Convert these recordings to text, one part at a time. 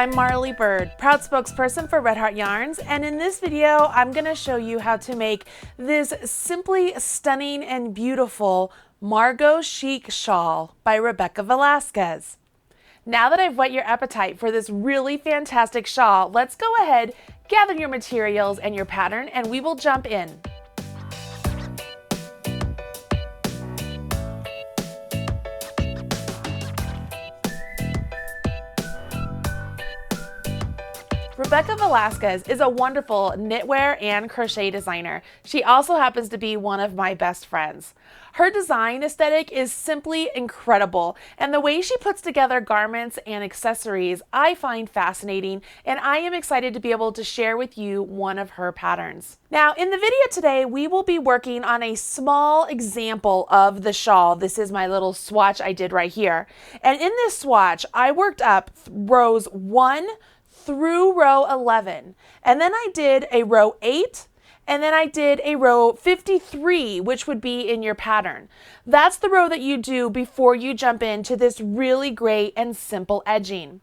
I'm Marley Bird, proud spokesperson for Red Heart Yarns, and in this video I'm going to show you how to make this simply stunning and beautiful Margaux Chic Shawl by Rebecca Velasquez. Now that I've whet your appetite for this really fantastic shawl, let's go ahead, gather your materials and your pattern, and we will jump in. Rebecca Velasquez is a wonderful knitwear and crochet designer. She also happens to be one of my best friends. Her design aesthetic is simply incredible, and the way she puts together garments and accessories I find fascinating, and I am excited to be able to share with you one of her patterns. Now, in the video today, we will be working on a small example of the shawl. This is my little swatch I did right here. And in this swatch, I worked up rows 1 through row 11, and then I did a row 8, and then I did a row 53, which would be in your pattern. That's the row that you do before you jump into this really great and simple edging.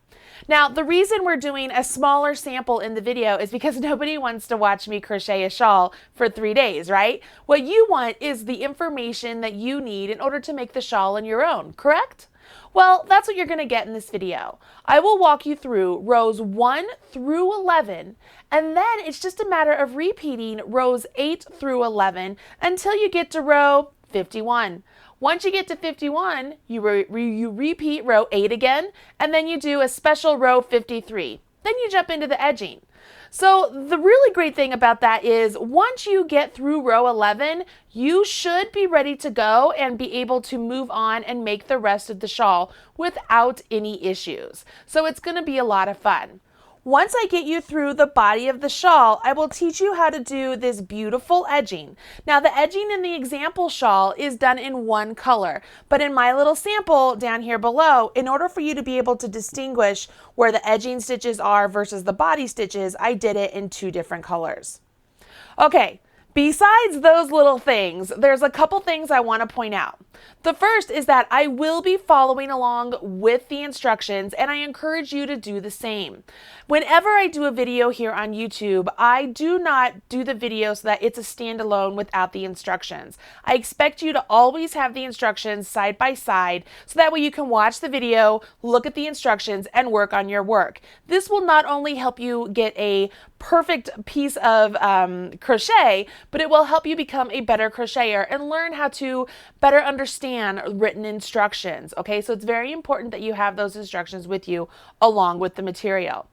Now, the reason we're doing a smaller sample in the video is because nobody wants to watch me crochet a shawl for 3 days, right? What you want is the information that you need in order to make the shawl on your own, correct? Well, that's what you're going to get in this video. I will walk you through rows 1 through 11, and then it's just a matter of repeating rows 8 through 11 until you get to row 51. Once you get to 51, you repeat row 8 again, and then you do a special row 53. Then you jump into the edging. So the really great thing about that is once you get through row 11, you should be ready to go and be able to move on and make the rest of the shawl without any issues. So it's going to be a lot of fun. Once I get you through the body of the shawl, I will teach you how to do this beautiful edging. Now, the edging in the example shawl is done in one color, but in my little sample down here below, in order for you to be able to distinguish where the edging stitches are versus the body stitches, I did it in 2 different colors. Okay. Besides those little things, there's a couple things I want to point out. The first is that I will be following along with the instructions, and I encourage you to do the same. Whenever I do a video here on YouTube, I do not do the video so that it's a standalone without the instructions. I expect you to always have the instructions side by side so that way you can watch the video, look at the instructions, and work on your work. This will not only help you get a perfect piece of crochet, but it will help you become a better crocheter and learn how to better understand written instructions. Okay, so it's very important that you have those instructions with you along with the material.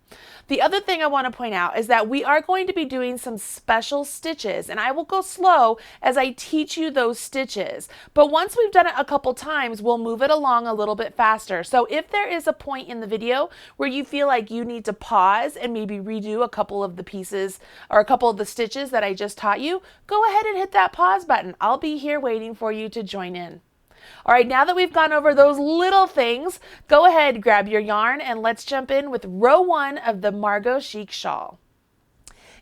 The other thing I want to point out is that we are going to be doing some special stitches, and I will go slow as I teach you those stitches. But once we've done it a couple times, we'll move it along a little bit faster. So if there is a point in the video where you feel like you need to pause and maybe redo a couple of the pieces or a couple of the stitches that I just taught you, go ahead and hit that pause button. I'll be here waiting for you to join in. All right, now that we've gone over those little things, go ahead, grab your yarn, and let's jump in with row 1 of the Margaux Chic Shawl.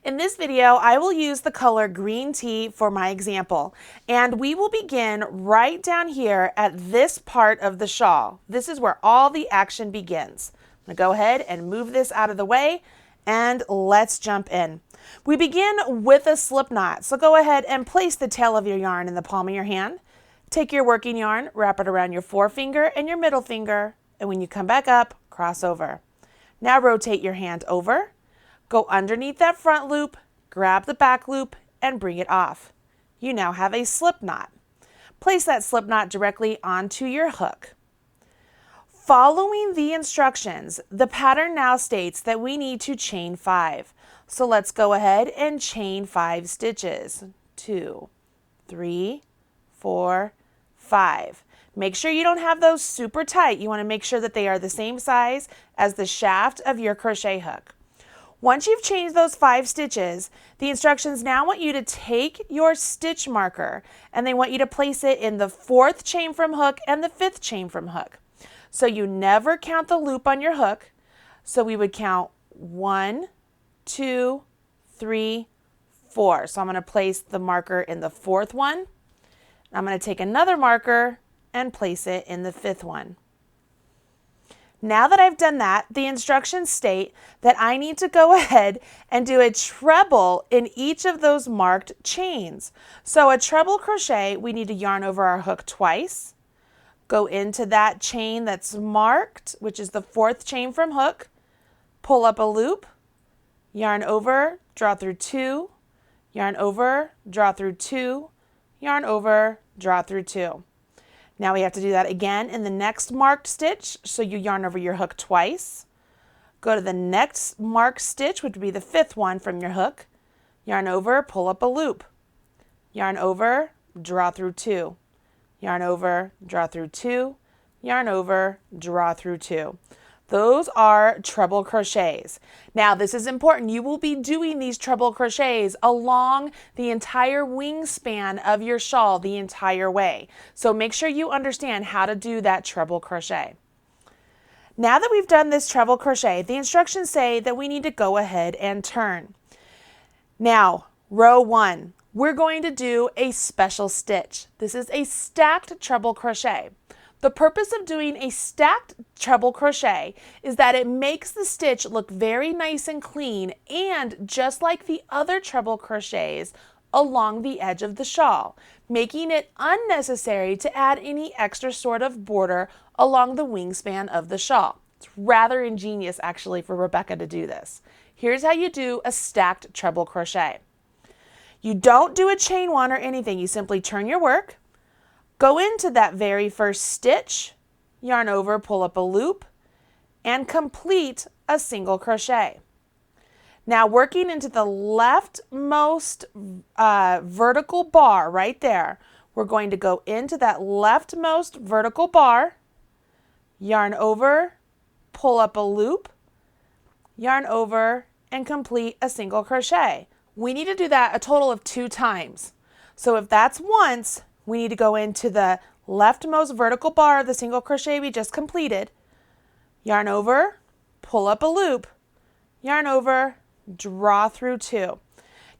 In this video, I will use the color green tea for my example, and we will begin right down here at this part of the shawl. This is where all the action begins. I'm going to go ahead and move this out of the way, and let's jump in. We begin with a slip knot, so go ahead and place the tail of your yarn in the palm of your hand. Take your working yarn, wrap it around your forefinger and your middle finger, and when you come back up, cross over. Now rotate your hand over, go underneath that front loop, grab the back loop, and bring it off. You now have a slip knot. Place that slip knot directly onto your hook. Following the instructions, the pattern now states that we need to chain 5. So let's go ahead and chain 5 stitches. 2, 3, 4, 5. Make sure you don't have those super tight. You want to make sure that they are the same size as the shaft of your crochet hook. Once you've changed those 5 stitches, the instructions now want you to take your stitch marker and they want you to place it in the 4th chain from hook and the 5th chain from hook. So you never count the loop on your hook. So we would count 1, 2, 3, 4. So I'm going to place the marker in the 4th one. I'm going to take another marker and place it in the 5th one. Now that I've done that, the instructions state that I need to go ahead and do a treble in each of those marked chains. So a treble crochet, we need to yarn over our hook twice, go into that chain that's marked, which is the 4th chain from hook, pull up a loop, yarn over, draw through 2, yarn over, draw through 2, yarn over, draw through 2. Now we have to do that again in the next marked stitch. So you yarn over your hook twice, go to the next marked stitch, which would be the 5th one from your hook, yarn over, pull up a loop, yarn over, draw through 2, yarn over, draw through 2, yarn over, draw through 2. Those are treble crochets. Now this is important. You will be doing these treble crochets along the entire wingspan of your shawl the entire way. So make sure you understand how to do that treble crochet. Now that we've done this treble crochet, the instructions say that we need to go ahead and turn. Now, row 1, we're going to do a special stitch. This is a stacked treble crochet. The purpose of doing a stacked treble crochet is that it makes the stitch look very nice and clean, and just like the other treble crochets along the edge of the shawl, making it unnecessary to add any extra sort of border along the wingspan of the shawl. It's rather ingenious actually for Rebecca to do this. Here's how you do a stacked treble crochet. You don't do a chain 1 or anything. You simply turn your work, go into that very first stitch, yarn over, pull up a loop, and complete a single crochet. Now working into the leftmost vertical bar right there, we're going to go into that leftmost vertical bar, yarn over, pull up a loop, yarn over, and complete a single crochet. We need to do that a total of 2 times. So if that's once, we need to go into the leftmost vertical bar of the single crochet we just completed, yarn over, pull up a loop, yarn over, draw through 2.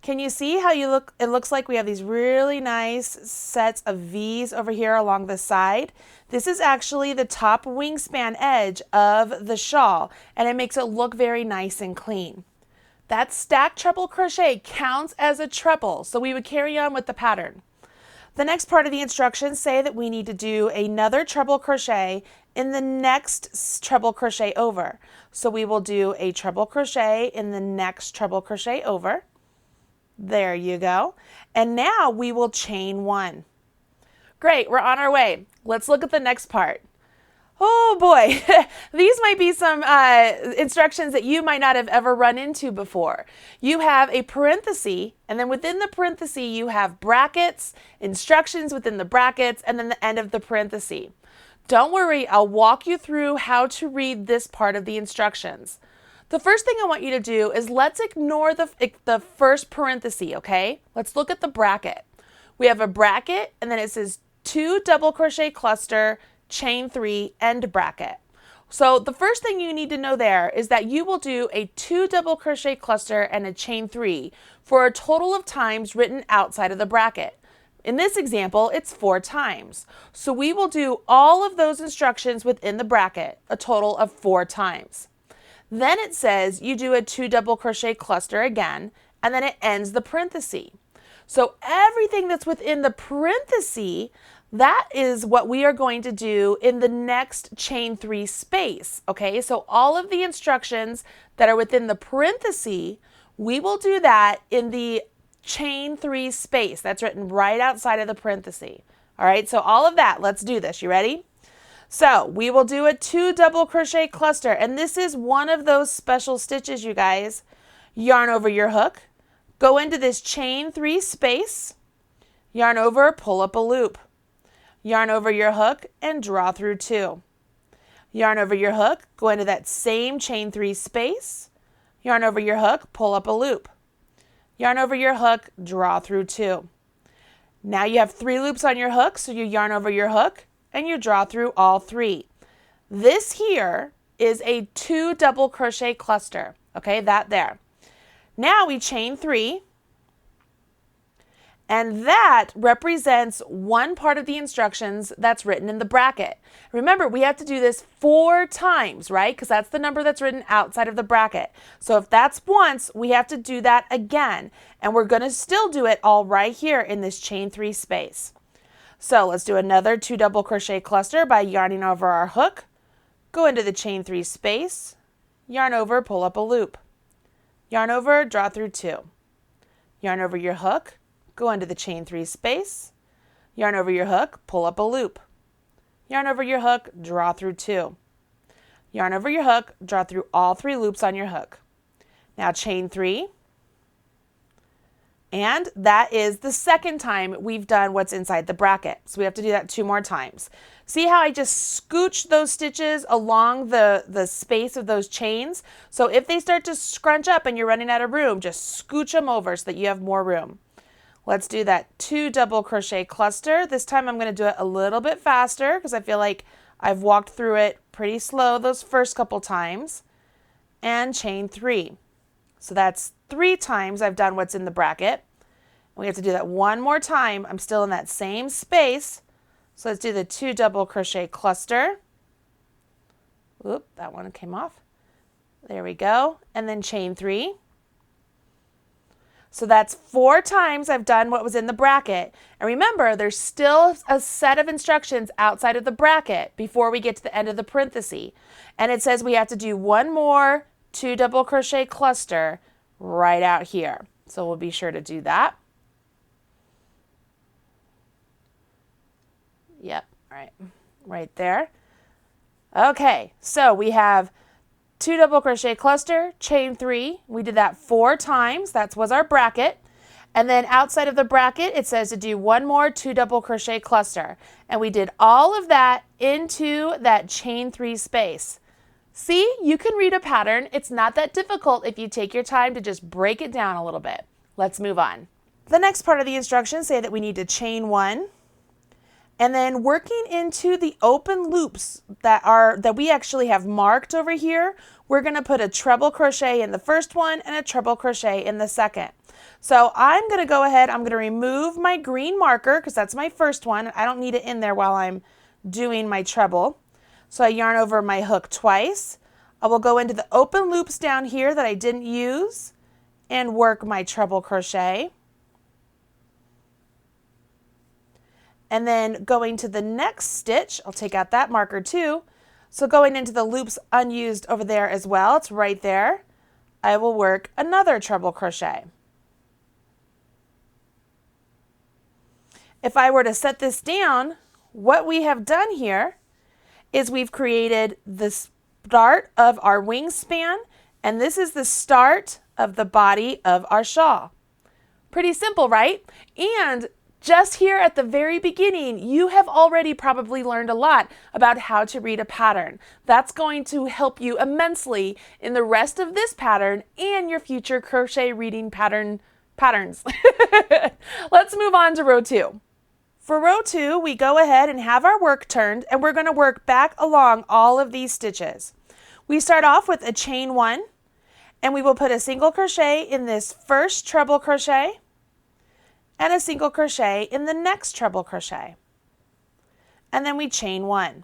Can you see how it looks like we have these really nice sets of V's over here along the side? This is actually the top wingspan edge of the shawl, and it makes it look very nice and clean. That stacked treble crochet counts as a treble, so we would carry on with the pattern. The next part of the instructions say that we need to do another treble crochet in the next treble crochet over. So we will do a treble crochet in the next treble crochet over. There you go. And now we will chain 1. Great, we're on our way. Let's look at the next part. Oh boy, these might be some instructions that you might not have ever run into before. You have a parenthesis, and then within the parenthesis you have brackets, instructions within the brackets, and then the end of the parenthesis. Don't worry, I'll walk you through how to read this part of the instructions. The first thing I want you to do is let's ignore the first parenthesis, okay? Let's look at the bracket. We have a bracket, and then it says 2 double crochet cluster, chain 3, end bracket. So the first thing you need to know there is that you will do a 2 double crochet cluster and a chain 3 for a total of times written outside of the bracket. In this example, it's 4 times. So we will do all of those instructions within the bracket, a total of 4 times. Then it says you do a 2 double crochet cluster again, and then it ends the parenthesis. So everything that's within the parenthesis, that is what we are going to do in the next chain 3 space, okay? So all of the instructions that are within the parenthesis, we will do that in the chain 3 space. That's written right outside of the parenthesis. All right, so all of that, let's do this. You ready? So we will do a 2 double crochet cluster, and this is one of those special stitches, you guys. Yarn over your hook, go into this chain 3 space, yarn over, pull up a loop. Yarn over your hook and draw through 2. Yarn over your hook, go into that same chain 3 space, yarn over your hook, pull up a loop. Yarn over your hook, draw through 2. Now you have 3 loops on your hook, so you yarn over your hook and you draw through all 3. This here is a 2 double crochet cluster, okay, that there. Now we chain 3, And that represents one part of the instructions that's written in the bracket. Remember, we have to do this 4 times, right? Because that's the number that's written outside of the bracket. So if that's once, we have to do that again. And we're going to still do it all right here in this chain 3 space. So let's do another 2 double crochet cluster by yarning over our hook. Go into the chain 3 space, yarn over, pull up a loop. Yarn over, draw through 2. Yarn over your hook, go into the chain 3 space, yarn over your hook, pull up a loop. Yarn over your hook, draw through 2. Yarn over your hook, draw through all 3 loops on your hook. Now chain 3. And that is the second time we've done what's inside the bracket. So we have to do that 2 more times. See how I just scooch those stitches along the space of those chains? So if they start to scrunch up and you're running out of room, just scooch them over so that you have more room. Let's do that 2 double crochet cluster. This time I'm going to do it a little bit faster because I feel like I've walked through it pretty slow those first couple times. And chain 3. So that's 3 times I've done what's in the bracket. We have to do that 1 more time. I'm still in that same space. So let's do the 2 double crochet cluster. Oop, that one came off. There we go. And then chain 3. So that's 4 times I've done what was in the bracket. And remember, there's still a set of instructions outside of the bracket before we get to the end of the parenthesis. And it says we have to do 1 more 2 double crochet cluster right out here. So we'll be sure to do that. Yep, all right there. Okay, so we have 2 double crochet cluster, chain 3. We did that 4 times. That was our bracket. And then outside of the bracket, it says to do 1 more 2 double crochet cluster. And we did all of that into that chain 3 space. See, you can read a pattern. It's not that difficult if you take your time to just break it down a little bit. Let's move on. The next part of the instructions say that we need to chain 1. And then working into the open loops that we actually have marked over here, we're going to put a treble crochet in the first one and a treble crochet in the second. So I'm going to go ahead, I'm going to remove my green marker because that's my first one. I don't need it in there while I'm doing my treble. So I yarn over my hook twice. I will go into the open loops down here that I didn't use and work my treble crochet. And then going to the next stitch, I'll take out that marker too. So going into the loops unused over there as well, it's right there, I will work another treble crochet. If I were to set this down, what we have done here is we've created the start of our wingspan, and this is the start of the body of our shawl. Pretty simple, right? And just here at the very beginning, you have already probably learned a lot about how to read a pattern. That's going to help you immensely in the rest of this pattern and your future crochet reading patterns. Let's move on to row 2. For row 2, we go ahead and have our work turned, and we're going to work back along all of these stitches. We start off with a chain 1, and we will put a single crochet in this first treble crochet, and a single crochet in the next treble crochet. And then we chain 1.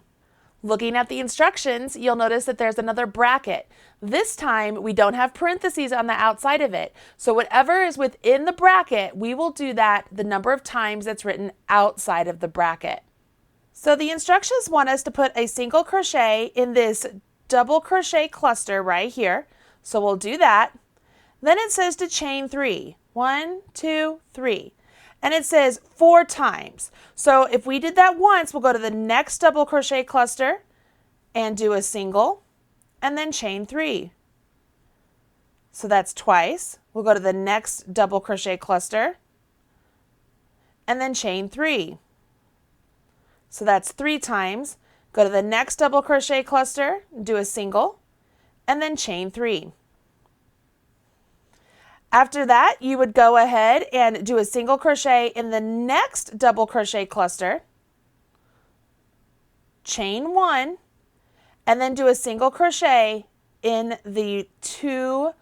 Looking at the instructions, you'll notice that there's another bracket. This time we don't have parentheses on the outside of it. So whatever is within the bracket, we will do that the number of times that's written outside of the bracket. So the instructions want us to put a single crochet in this double crochet cluster right here. So we'll do that. Then it says to chain 3. 1, 2, 3. And it says 4 times. So if we did that once, we'll go to the next double crochet cluster and do a single and then chain 3. So that's twice. We'll go to the next double crochet cluster and then chain 3. So that's 3 times. Go to the next double crochet cluster, do a single and then chain 3. After that, you would go ahead and do a single crochet in the next double crochet cluster, chain 1, and then do a single crochet in the 2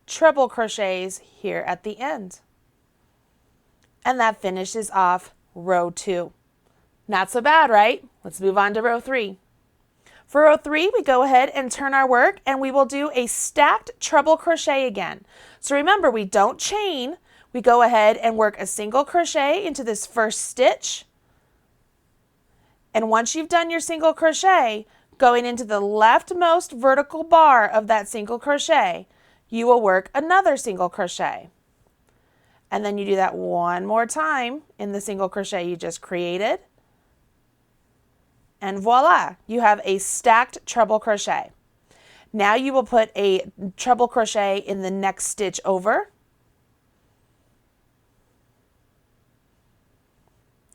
treble crochets here at the end. And that finishes off row 2. Not so bad, right? Let's move on to row 3. For row 3, we go ahead and turn our work and we will do a stacked treble crochet again. So remember, we don't chain. We go ahead and work a single crochet into this first stitch. And once you've done your single crochet, going into the leftmost vertical bar of that single crochet, you will work another single crochet. And then you do that one more time in the single crochet you just created. And voila, you have a stacked treble crochet. Now you will put a treble crochet in the next stitch over.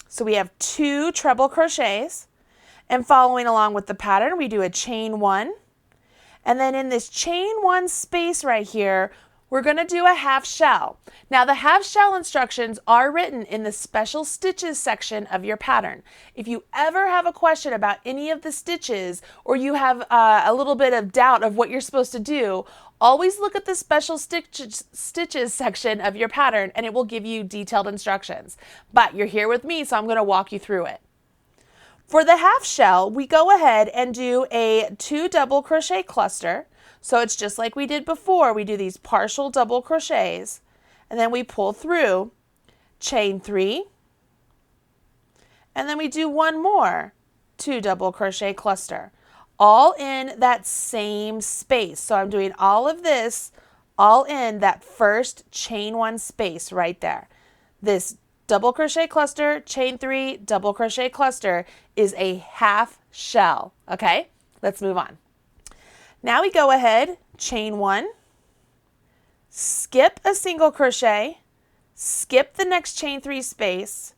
So we have 2 treble crochets, and following along with the pattern, we do a chain 1. And then in this chain 1 space right here, we're going to do a half shell. Now the half shell instructions are written in the special stitches section of your pattern. If you ever have a question about any of the stitches, or you have a little bit of doubt of what you're supposed to do, always look at the special stitches section of your pattern and it will give you detailed instructions. But you're here with me, so I'm going to walk you through it. For the half shell, we go ahead and do a 2 double crochet cluster. So it's just like we did before. We do these partial double crochets and then we pull through, chain 3, and then we do one more 2 double crochet cluster, all in that same space. So I'm doing all of this all in that first chain 1 space right there. This double crochet cluster, chain 3, double crochet cluster is a half shell. Okay, let's move on. Now we go ahead, chain 1, skip a single crochet, skip the next chain 3 space,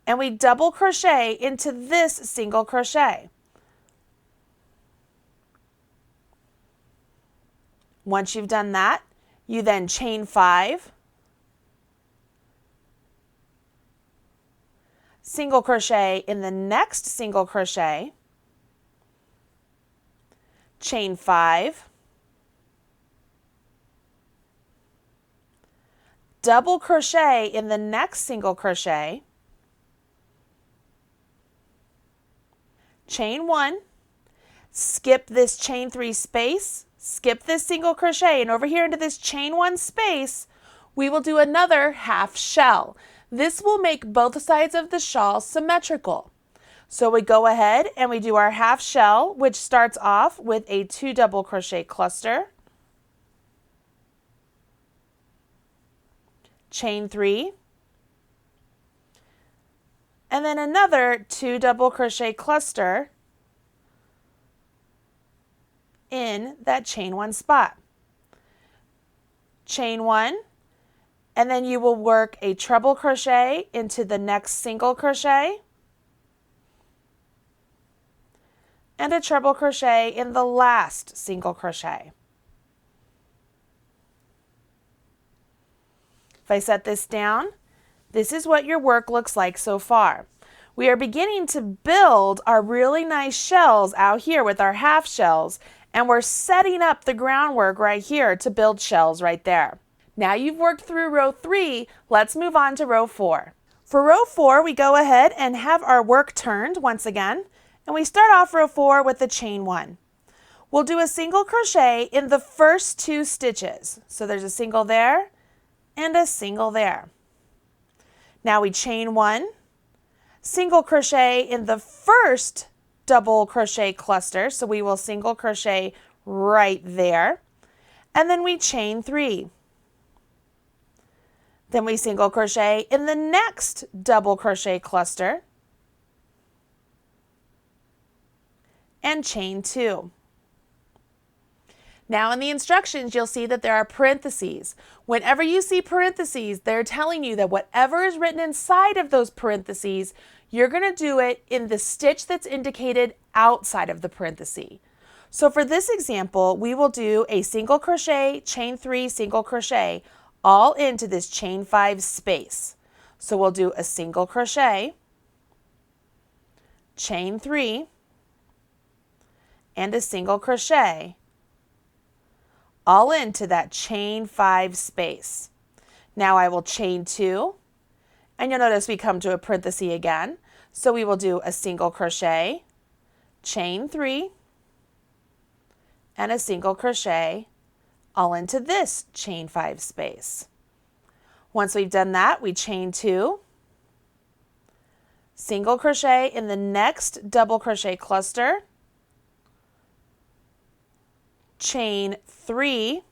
and we double crochet into this single crochet. Once you've done that, you then chain 5, single crochet in the next single crochet, chain 5, double crochet in the next single crochet, chain 1, skip this chain 3 space, skip this single crochet, and over here into this chain 1 space, we will do another half shell. This will make both sides of the shawl symmetrical. So we go ahead and we do our half shell, which starts off with a 2 double crochet cluster, chain 3, and then another 2 double crochet cluster in that chain 1 spot. Chain 1, and then you will work a treble crochet into the next single crochet, and a treble crochet in the last single crochet. If I set this down, this is what your work looks like so far. We are beginning to build our really nice shells out here with our half shells, and we're setting up the groundwork right here to build shells right there. Now you've worked through row 3, let's move on to row 4. For row 4, we go ahead and have our work turned once again. And we start off row 4 with the chain 1. We'll do a single crochet in the first 2 stitches. So there's a single there and a single there. Now we chain 1, single crochet in the first double crochet cluster. So we will single crochet right there. And then we chain 3. Then we single crochet in the next double crochet cluster. And chain 2. Now in the instructions, you'll see that there are parentheses. Whenever you see parentheses, they're telling you that whatever is written inside of those parentheses, you're going to do it in the stitch that's indicated outside of the parenthesis. So for this example, we will do a single crochet, chain 3, single crochet, all into this chain 5 space. So we'll do a single crochet, chain 3, and a single crochet, all into that chain 5 space. Now I will chain 2 And you'll notice we come to a parenthesis again. So we will do a single crochet, chain 3, and a single crochet all into this chain 5 space. Once we've done that, we chain 2, single crochet in the next double crochet cluster, chain 3,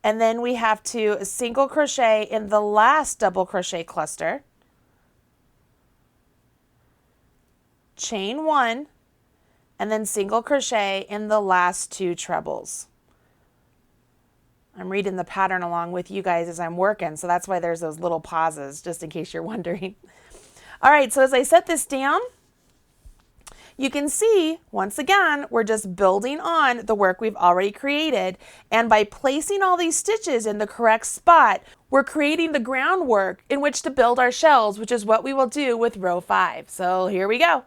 and then we have to single crochet in the last double crochet cluster, chain 1, and then single crochet in the last 2 trebles. I'm reading the pattern along with you guys as I'm working, so that's why there's those little pauses, just in case you're wondering. All right, so as I set this down, you can see, once again, we're just building on the work we've already created. And by placing all these stitches in the correct spot, we're creating the groundwork in which to build our shells, which is what we will do with row 5. So here we go.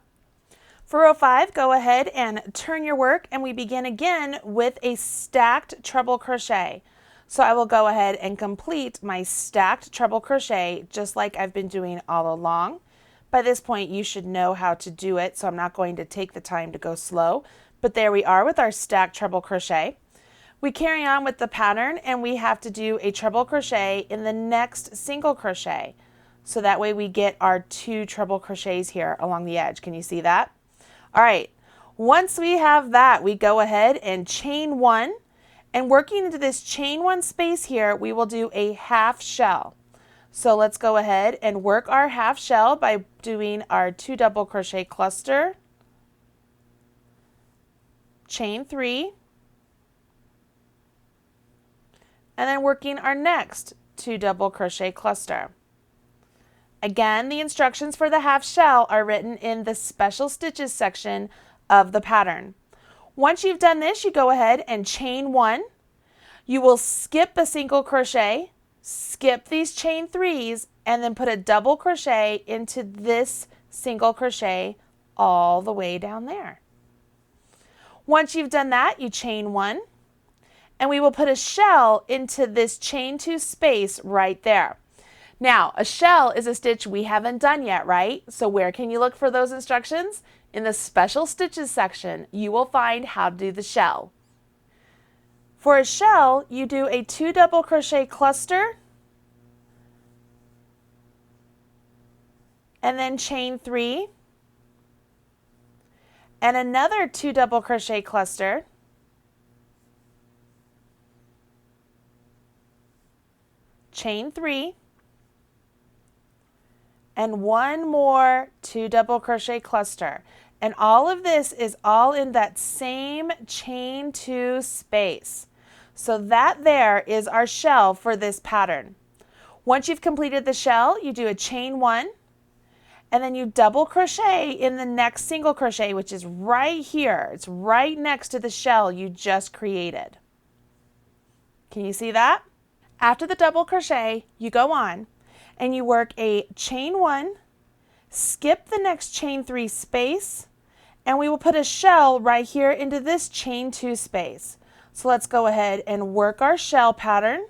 For row 5, go ahead and turn your work, and we begin again with a stacked treble crochet. So I will go ahead and complete my stacked treble crochet just like I've been doing all along. By this point, you should know how to do it, so I'm not going to take the time to go slow. But there we are with our stacked treble crochet. We carry on with the pattern, and we have to do a treble crochet in the next single crochet. So that way we get our 2 treble crochets here along the edge. Can you see that? All right, once we have that, we go ahead and chain 1, and working into this chain 1 space here, we will do a half shell. So let's go ahead and work our half shell by doing our 2 double crochet cluster, chain 3, and then working our next 2 double crochet cluster. Again, the instructions for the half shell are written in the special stitches section of the pattern. Once you've done this, you go ahead and chain 1. You will skip a single crochet, skip these chain 3s, and then put a double crochet into this single crochet all the way down there. Once you've done that, you chain 1, and we will put a shell into this chain 2 space right there. Now, a shell is a stitch we haven't done yet, right? So where can you look for those instructions? In the special stitches section, you will find how to do the shell. For a shell, you do a 2 double crochet cluster, and then chain 3, and another 2 double crochet cluster, chain 3, and one more 2 double crochet cluster. And all of this is all in that same chain 2 space. So that there is our shell for this pattern. Once you've completed the shell, you do a chain 1, and then you double crochet in the next single crochet, which is right here. It's right next to the shell you just created. Can you see that? After the double crochet, you go on and you work a chain 1, skip the next chain 3 space, and we will put a shell right here into this chain 2 space. So let's go ahead and work our shell pattern.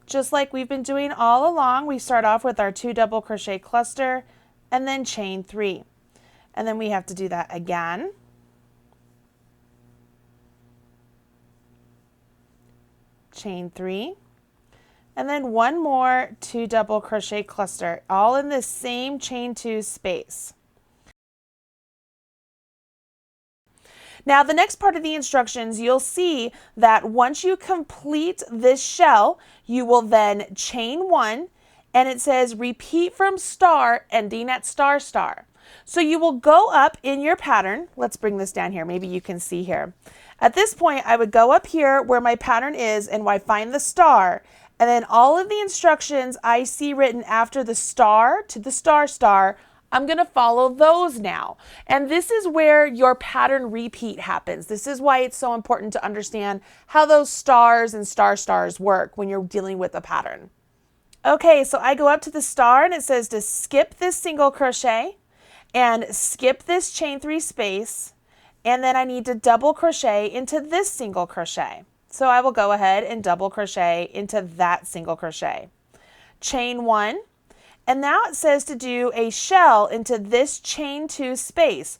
Just like we've been doing all along, we start off with our 2 double crochet cluster and then chain 3. And then we have to do that again. Chain 3. And then one more 2 double crochet cluster, all in this same chain 2 space. Now the next part of the instructions, you'll see that once you complete this shell, you will then chain 1, and it says repeat from star ending at star star. So you will go up in your pattern. Let's bring this down here. Maybe you can see here. At this point, I would go up here where my pattern is and I find the star. And then all of the instructions I see written after the star to the star star, I'm going to follow those now. And this is where your pattern repeat happens. This is why it's so important to understand how those stars and star stars work when you're dealing with a pattern. Okay, so I go up to the star and it says to skip this single crochet and skip this chain 3 space, and then I need to double crochet into this single crochet. So I will go ahead and double crochet into that single crochet. Chain 1, and now it says to do a shell into this chain 2 space.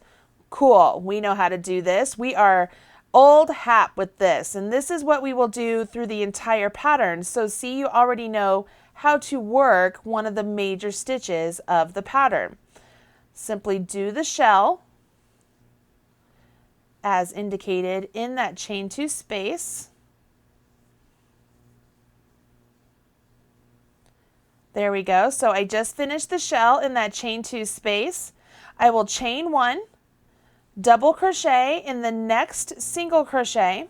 Cool, we know how to do this. We are old hat with this, and this is what we will do through the entire pattern. So see, you already know how to work one of the major stitches of the pattern. Simply do the shell as indicated in that chain 2 space. There we go. So I just finished the shell in that chain 2 space. I will chain 1, double crochet in the next single crochet,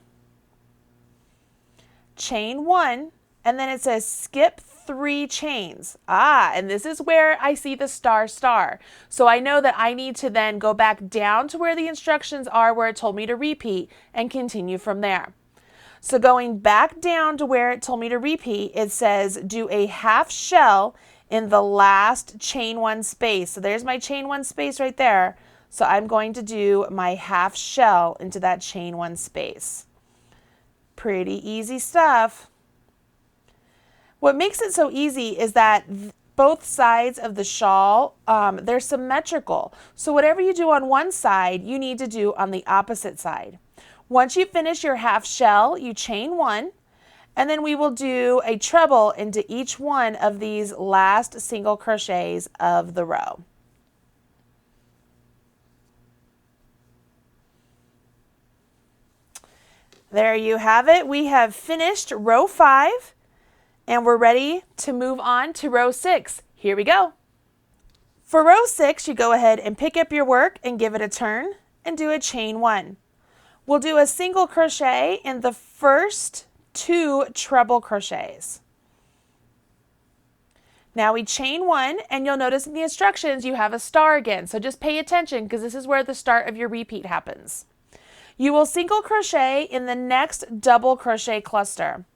chain 1, and then it says skip 3 chains. And this is where I see the star star. So I know that I need to then go back down to where the instructions are, where it told me to repeat, and continue from there. So going back down to where it told me to repeat, it says do a half shell in the last chain 1 space. So there's my chain 1 space right there. So I'm going to do my half shell into that chain 1 space. Pretty easy stuff. What makes it so easy is that both sides of the shawl, they're symmetrical. So whatever you do on one side, you need to do on the opposite side. Once you finish your half shell, you chain 1, and then we will do a treble into each one of these last single crochets of the row. There you have it. We have finished row 5, and we're ready to move on to row 6. Here we go. For row 6, you go ahead and pick up your work and give it a turn and do a chain 1. We'll do a single crochet in the first 2 treble crochets. Now we chain 1, and you'll notice in the instructions you have a star again, so just pay attention because this is where the start of your repeat happens. You will single crochet in the next double crochet cluster.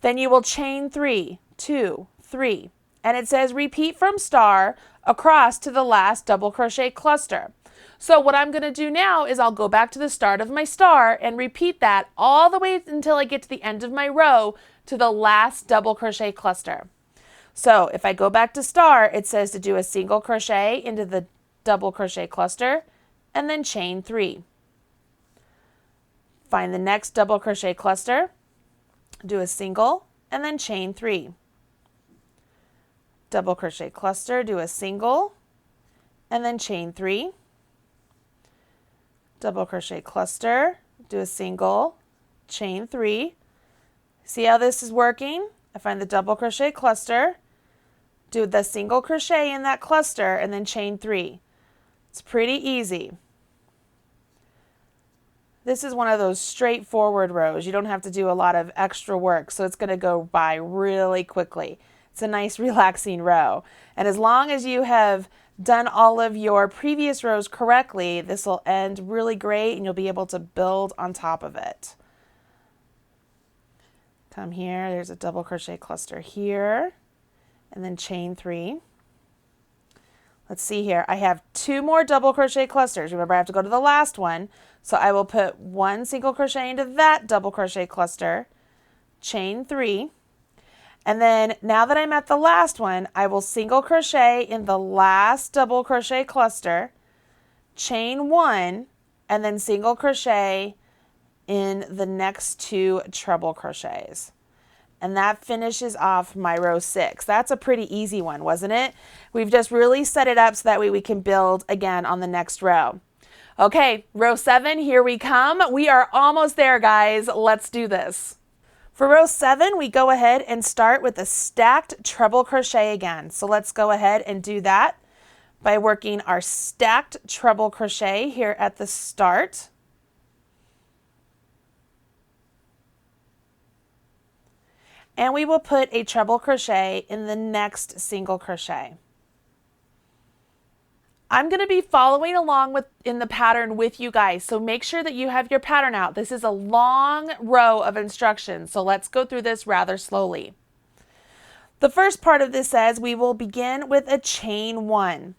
Then you will chain 3, 2, 3, and it says repeat from star across to the last double crochet cluster. So what I'm going to do now is I'll go back to the start of my star and repeat that all the way until I get to the end of my row to the last double crochet cluster. So if I go back to star, it says to do a single crochet into the double crochet cluster and then chain 3. Find the next double crochet cluster, do a single and then chain 3. Double crochet cluster, do a single and then chain 3. Double crochet cluster, do a single, chain 3. See how this is working? I find the double crochet cluster, do the single crochet in that cluster, and then chain 3. It's pretty easy. This is one of those straightforward rows. You don't have to do a lot of extra work, so it's going to go by really quickly. It's a nice relaxing row. And as long as you have done all of your previous rows correctly, this will end really great and you'll be able to build on top of it. Come here, there's a double crochet cluster here, and then chain 3. Let's see here, I have 2 more double crochet clusters. Remember, I have to go to the last one, so I will put 1 single crochet into that double crochet cluster, chain 3, and then now that I'm at the last one, I will single crochet in the last double crochet cluster, chain 1, and then single crochet in the next 2 treble crochets. And that finishes off my row 6. That's a pretty easy one, wasn't it? We've just really set it up so that way we can build again on the next row. Okay, row 7, here we come. We are almost there, guys. Let's do this. For row 7, we go ahead and start with a stacked treble crochet again. So let's go ahead and do that by working our stacked treble crochet here at the start. And we will put a treble crochet in the next single crochet. I'm going to be following along in the pattern with you guys, so make sure that you have your pattern out. This is a long row of instructions, so let's go through this rather slowly. The first part of this says we will begin with a chain 1.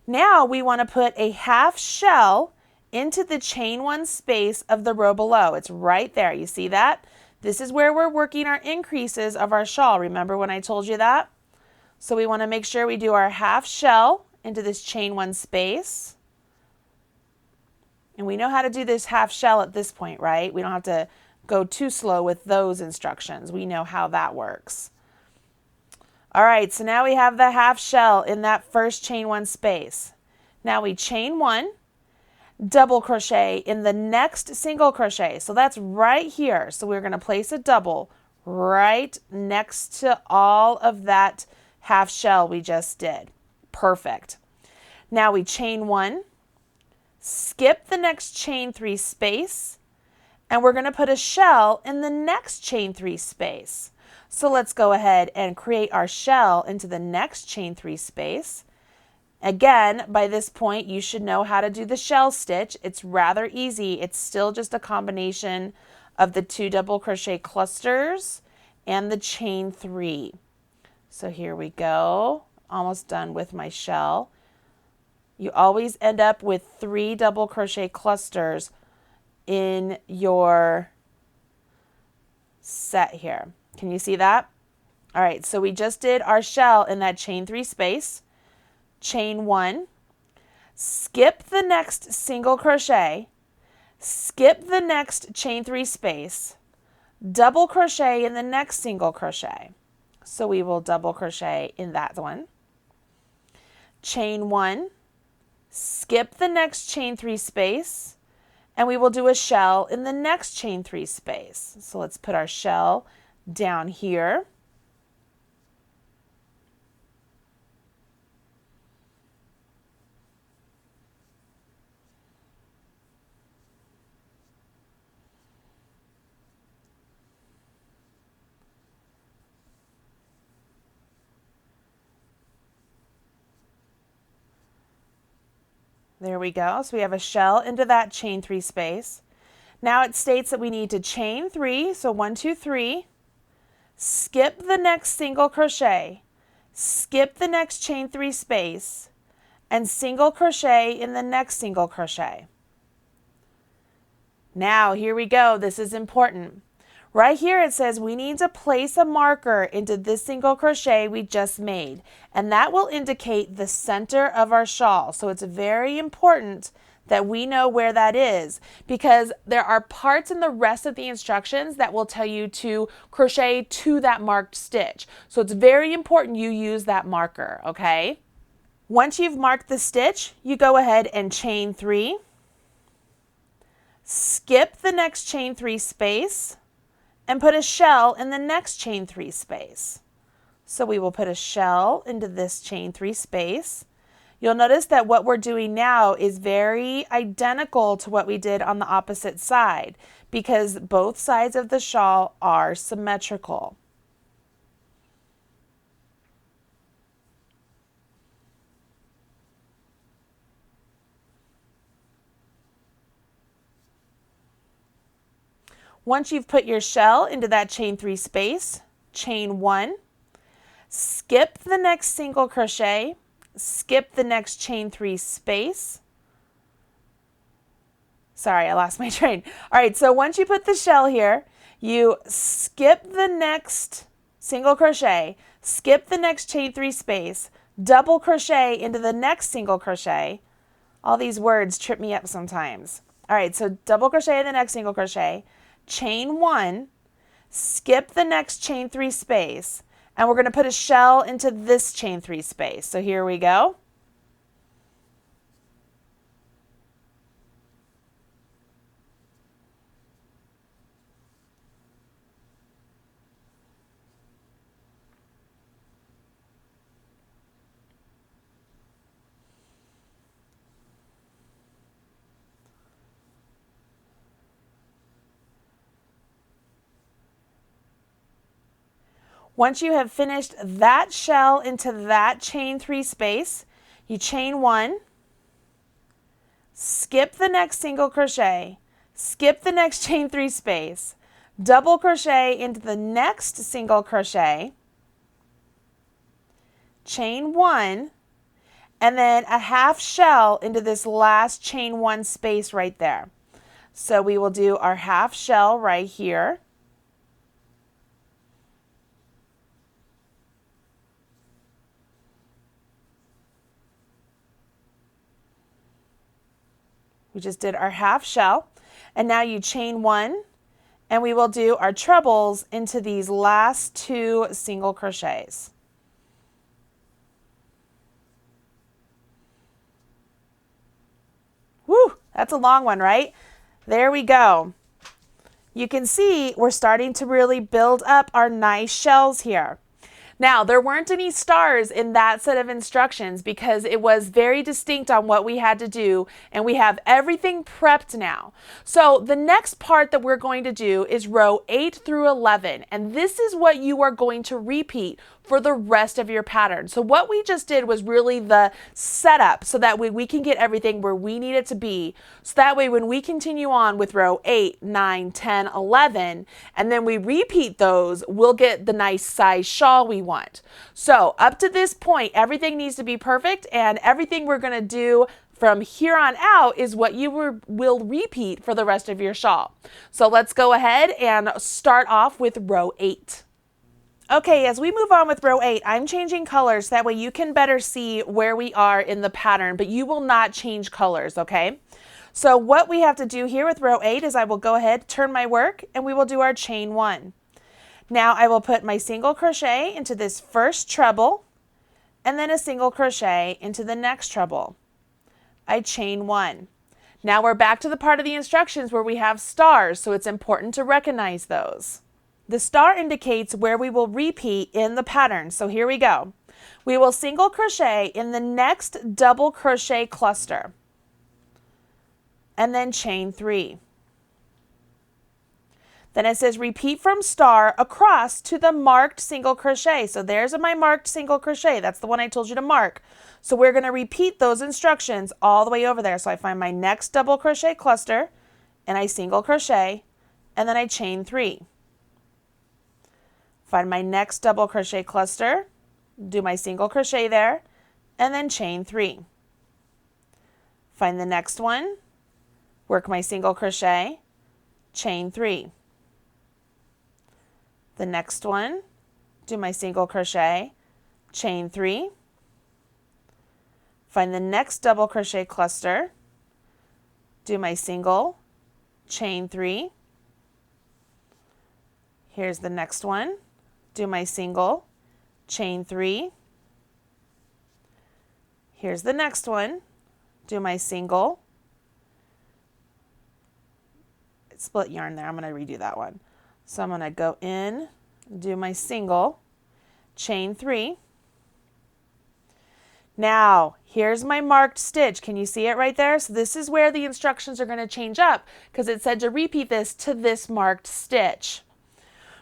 Now we want to put a half shell into the chain 1 space of the row below. It's right there. You see that? This is where we're working our increases of our shawl. Remember when I told you that? So we want to make sure we do our half shell into this chain 1 space. And we know how to do this half shell at this point, right? We don't have to go too slow with those instructions. We know how that works. All right, so now we have the half shell in that first chain 1 space. Now we chain 1, double crochet in the next single crochet. So that's right here. So we're going to place a double right next to all of that half shell we just did. Perfect. Now we chain 1, skip the next chain 3 space, and we're going to put a shell in the next chain 3 space. So let's go ahead and create our shell into the next chain 3 space. Again, by this point, you should know how to do the shell stitch. It's rather easy. It's still just a combination of the 2 double crochet clusters and the chain 3. So here we go. Almost done with my shell. You always end up with 3 double crochet clusters in your set here. Can you see that? All right, so we just did our shell in that chain 3 space. Chain 1, skip the next single crochet, skip the next chain 3 space, double crochet in the next single crochet. So we will double crochet in that one. Chain 1, skip the next chain 3 space, and we will do a shell in the next chain 3 space. So let's put our shell down here. There we go. So we have a shell into that chain 3 space. Now it states that we need to chain 3, so 1, 2, 3, skip the next single crochet, skip the next chain 3 space, and single crochet in the next single crochet. Now here we go. This is important. Right here it says we need to place a marker into this single crochet we just made, and that will indicate the center of our shawl. So it's very important that we know where that is, because there are parts in the rest of the instructions that will tell you to crochet to that marked stitch. So it's very important you use that marker, okay? Once you've marked the stitch, you go ahead and chain 3, skip the next chain 3 space, and put a shell in the next chain 3 space. So we will put a shell into this chain 3 space. You'll notice that what we're doing now is very identical to what we did on the opposite side, because both sides of the shawl are symmetrical. Once you've put your shell into that chain 3 space, chain 1, skip the next single crochet, skip the next chain 3 space. Sorry, I lost my train. All right, so once you put the shell here, you skip the next single crochet, skip the next chain 3 space, double crochet into the next single crochet. All these words trip me up sometimes. All right, so double crochet in the next single crochet, chain 1, skip the next chain 3 space, and we're going to put a shell into this chain 3 space. So here we go. Once you have finished that shell into that chain 3 space, you chain 1, skip the next single crochet, skip the next chain 3 space, double crochet into the next single crochet, chain 1, and then a half shell into this last chain 1 space right there. So we will do our half shell right here. We just did our half shell, and now you chain 1, and we will do our trebles into these last 2 single crochets. Woo, that's a long one, right? There we go. You can see we're starting to really build up our nice shells here. Now, there weren't any stars in that set of instructions because it was very distinct on what we had to do, and we have everything prepped now. So the next part that we're going to do is row 8 through 11, and this is what you are going to repeat for the rest of your pattern. So what we just did was really the setup so that way we can get everything where we need it to be. So that way when we continue on with row 8, 9, 10, 11, and then we repeat those, we'll get the nice size shawl we want. So up to this point, everything needs to be perfect, and everything we're going to do from here on out is what you will repeat for the rest of your shawl. So let's go ahead and start off with row 8. Okay, as we move on with row 8, I'm changing colors. That way you can better see where we are in the pattern, but you will not change colors, okay? So what we have to do here with row 8 is I will go ahead, turn my work, and we will do our chain 1. Now I will put my single crochet into this first treble, and then a single crochet into the next treble. I chain 1. Now we're back to the part of the instructions where we have stars, so it's important to recognize those. The star indicates where we will repeat in the pattern. So here we go. We will single crochet in the next double crochet cluster and then chain 3. Then it says repeat from star across to the marked single crochet. So there's my marked single crochet. That's the one I told you to mark. So we're going to repeat those instructions all the way over there. So I find my next double crochet cluster and I single crochet and then I chain 3. Find my next double crochet cluster, do my single crochet there, and then chain 3. Find the next one, work my single crochet, chain 3. The next one, do my single crochet, chain 3. Find the next double crochet cluster, do my single, chain 3. Here's the next one. Do my single, chain 3. Here's the next one. Do my single, split yarn there. I'm going to redo that one. So I'm going to go in, do my single, chain 3. Now, here's my marked stitch. Can you see it right there? So this is where the instructions are going to change up because it said to repeat this to this marked stitch.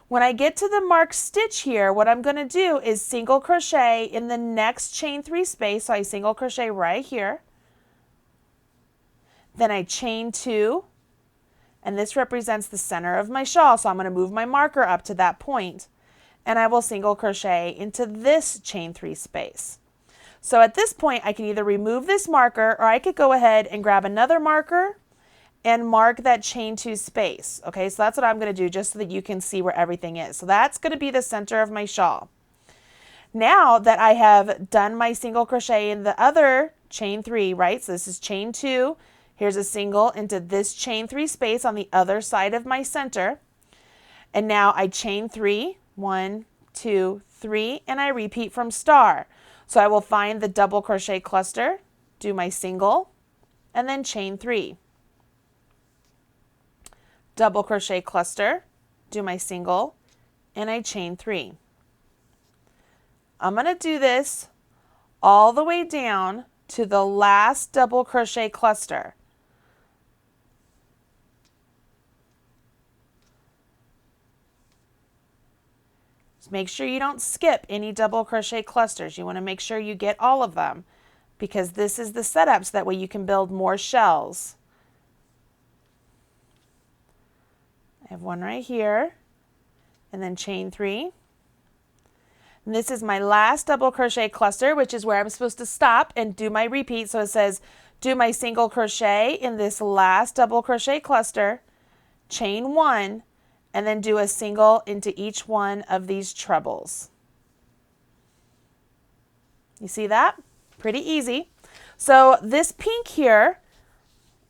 When I get to the marked stitch here, what I'm going to do is single crochet in the next chain 3 space. So I single crochet right here. Then I chain 2, and this represents the center of my shawl. So I'm going to move my marker up to that point, and I will single crochet into this chain 3 space. So at this point, I can either remove this marker or I could go ahead and grab another marker and mark that chain 2 space. Okay, so that's what I'm going to do just so that you can see where everything is. So that's going to be the center of my shawl. Now that I have done my single crochet in the other chain 3, right? So this is chain 2. Here's a single into this chain 3 space on the other side of my center. And now I chain 3, 1, 2, 3, and I repeat from star. So I will find the double crochet cluster, do my single, and then chain 3. Double crochet cluster, do my single, and I chain 3. I'm going to do this all the way down to the last double crochet cluster. Just make sure you don't skip any double crochet clusters. You want to make sure you get all of them because this is the setup so that way you can build more shells. I have one right here, and then chain 3. And this is my last double crochet cluster, which is where I'm supposed to stop and do my repeat. So it says do my single crochet in this last double crochet cluster, chain 1, and then do a single into each one of these trebles. You see that? Pretty easy. So this pink here,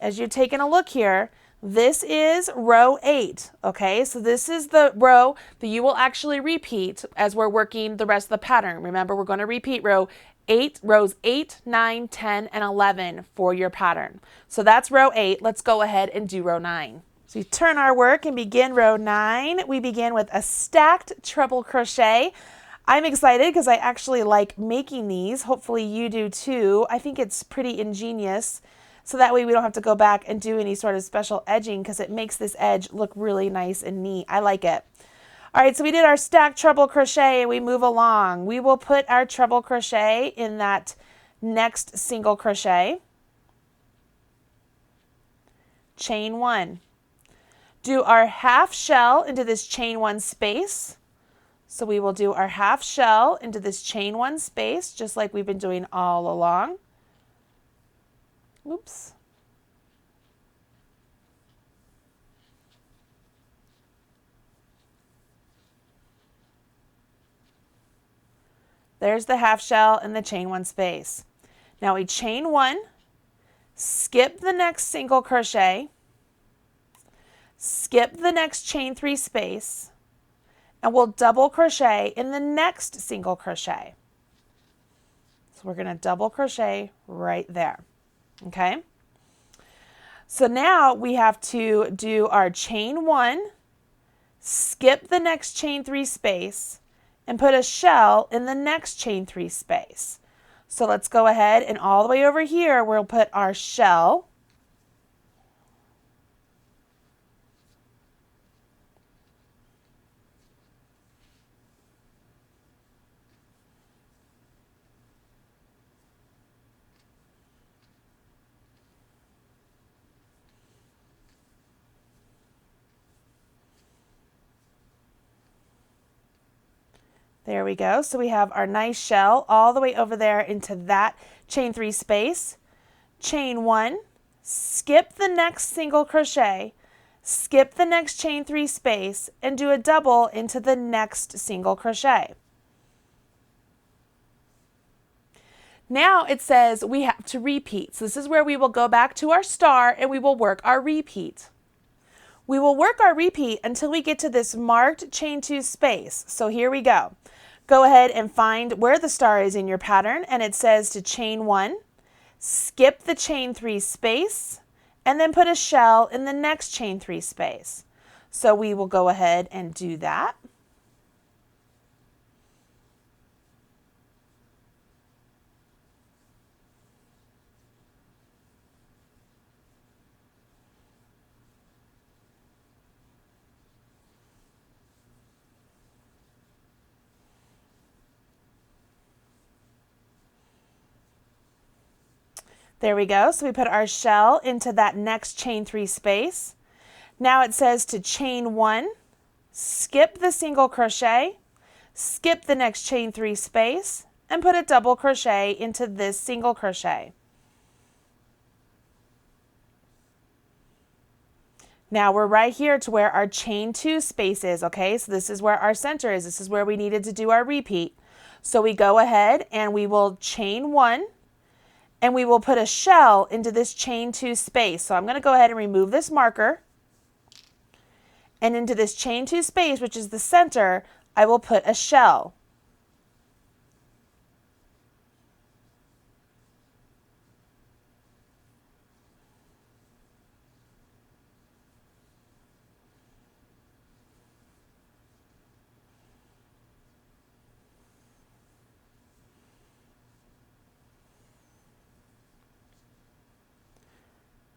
as you're taking a look here, this is row 8, okay? So this is the row that you will actually repeat as we're working the rest of the pattern. Remember, we're going to repeat rows 8, 9, 10, and 11 for your pattern. So that's row 8. Let's go ahead and do row 9. So you turn our work and begin row 9. We begin with a stacked treble crochet. I'm excited because I actually like making these. Hopefully you do too. I think it's pretty ingenious. So that way we don't have to go back and do any sort of special edging because it makes this edge look really nice and neat. I like it. All right, so we did our stacked treble crochet and we move along. We will put our treble crochet in that next single crochet. Chain 1. Do our half shell into this chain 1 space. So we will do our half shell into this chain 1 space just like we've been doing all along. Oops. There's the half shell and the chain 1 space. Now we chain 1, skip the next single crochet, skip the next chain 3 space, and we'll double crochet in the next single crochet. So we're going to double crochet right there. Okay, so now we have to do our chain 1, skip the next chain 3 space, and put a shell in the next chain 3 space. So let's go ahead and all the way over here we'll put our shell. There we go. So we have our nice shell all the way over there into that chain 3 space. Chain 1, skip the next single crochet, skip the next chain 3 space, and do a double into the next single crochet. Now it says we have to repeat. So this is where we will go back to our star and we will work our repeat. We will work our repeat until we get to this marked chain 2 space. So here we go. Go ahead and find where the star is in your pattern, and it says to chain 1, skip the chain 3 space, and then put a shell in the next chain 3 space. So we will go ahead and do that. There we go. So we put our shell into that next chain 3 space. Now it says to chain 1, skip the single crochet, skip the next chain 3 space, and put a double crochet into this single crochet. Now we're right here to where our chain 2 space is, okay? So this is where our center is. This is where we needed to do our repeat. So we go ahead and we will chain 1, and we will put a shell into this chain 2 space. So I'm going to go ahead and remove this marker. And into this chain 2 space, which is the center, I will put a shell.